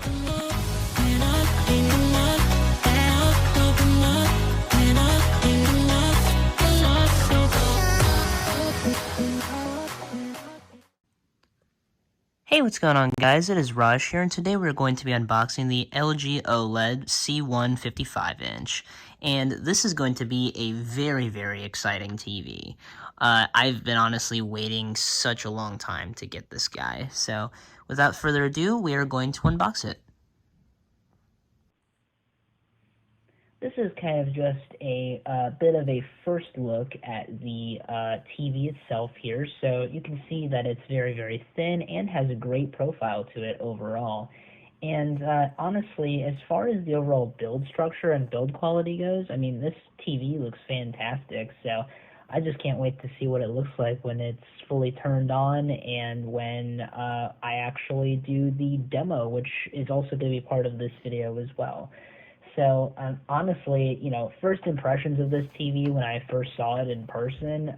Hey, what's going on, guys? It is Raj here, and today we're going to be unboxing the LG OLED C1 55-inch, and this is going to be a very, very exciting TV. I've been honestly waiting such a long time to get this guy, so without further ado, we are going to unbox it. This is kind of just a bit of a first look at the TV itself here. So you can see that it's very, very thin and has a great profile to it overall. And honestly, as far as the overall build structure and build quality goes, I mean, this TV looks fantastic. So I just can't wait to see what it looks like when it's fully turned on and when I actually do the demo, which is also going to be part of this video as well. So honestly, first impressions of this TV when I first saw it in person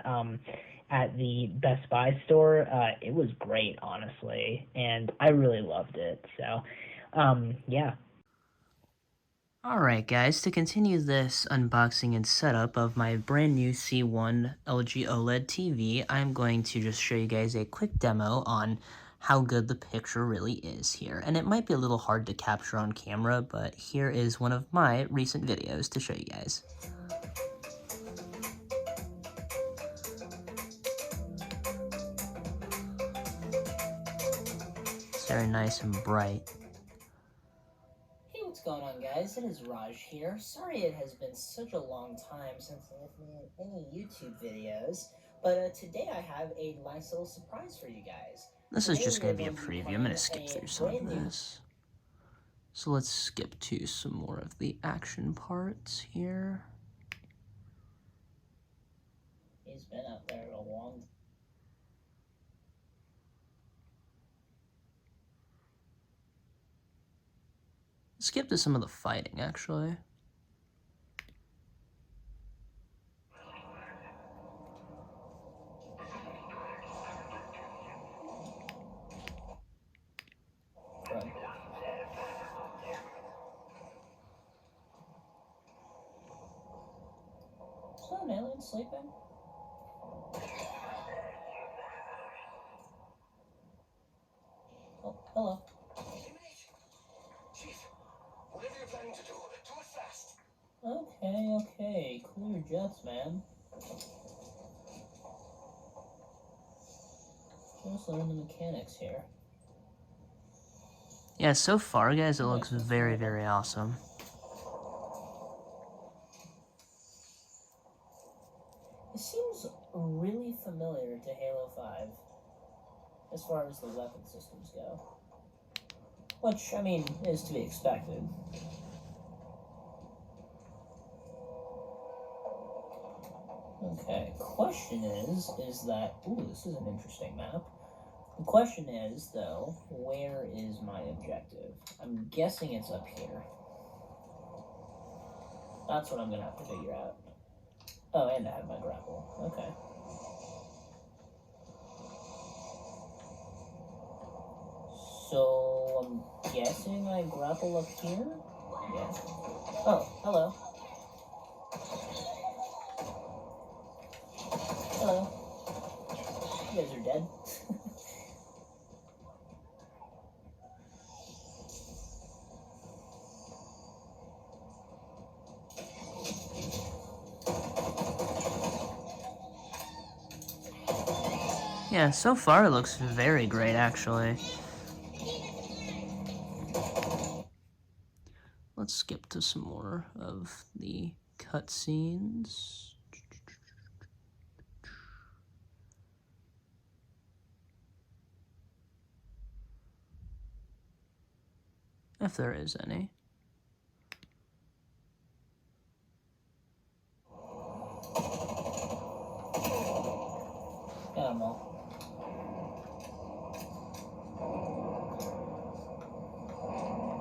at the Best Buy store, it was great, honestly, and I really loved it. So, yeah. Alright guys, to continue this unboxing and setup of my brand new C1 LG OLED TV, I'm going to just show you guys a quick demo on how good the picture really is here. And it might be a little hard to capture on camera, but here is one of my recent videos to show you guys. It's very nice and bright. Hey, what's going on, guys? It is Raj here. Sorry it has been such a long time since I've made any YouTube videos, but today I have a nice little surprise for you guys. This is just going to be a preview. I'm going to skip through some of this. So let's skip to some more of the action parts here. He's been up there a long time. Skip to some of the fighting, actually. Is that an alien sleeping? Oh, hello. Chief, whatever you're planning to do it fast. Okay. Cool your jets, man. Just learn the mechanics here. Yeah, so far, guys, it looks very, very awesome. It seems really familiar to Halo 5, as far as the weapon systems go. Which, I mean, is to be expected. Okay, question is that, ooh, this is an interesting map. The question is, though, where is my objective? I'm guessing it's up here. That's what I'm gonna have to figure out. Oh, and I have my grapple. Okay. So, I'm guessing I grapple up here? Yeah. Oh, hello. Hello. You guys are dead. Yeah, so far it looks very great, actually. Let's skip to some more of the cutscenes. If there is any. Got 'em all.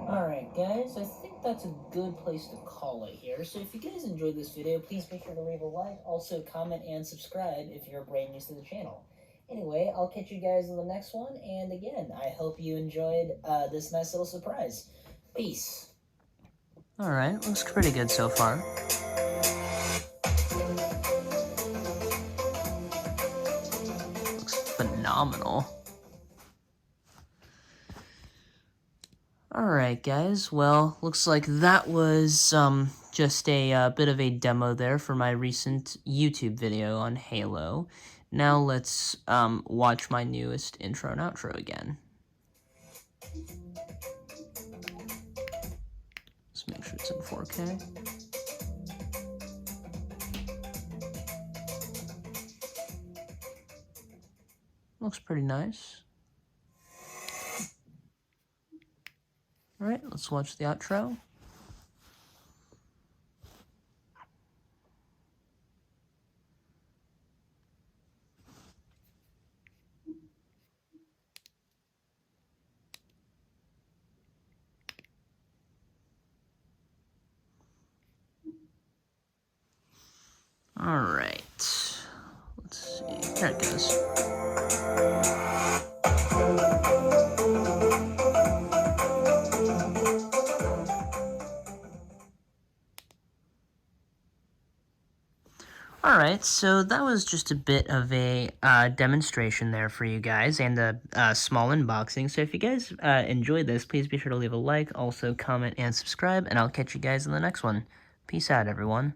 Alright guys, I think that's a good place to call it here. So if you guys enjoyed this video, please make sure to leave a like, also comment and subscribe if you're brand new to the channel. Anyway, I'll catch you guys in the next one, and again, I hope you enjoyed this nice little surprise. Peace. Alright, looks pretty good so far. Looks phenomenal. Alright guys, well, looks like that was just a bit of a demo there for my recent YouTube video on Halo. Now let's watch my newest intro and outro again. Let's make sure it's in 4K. Looks pretty nice. Alright, let's watch the outro. Alright. Let's see. There it goes. Alright, so that was just a bit of a demonstration there for you guys, and a small unboxing. So if you guys enjoyed this, please be sure to leave a like, also comment and subscribe, and I'll catch you guys in the next one. Peace out, everyone.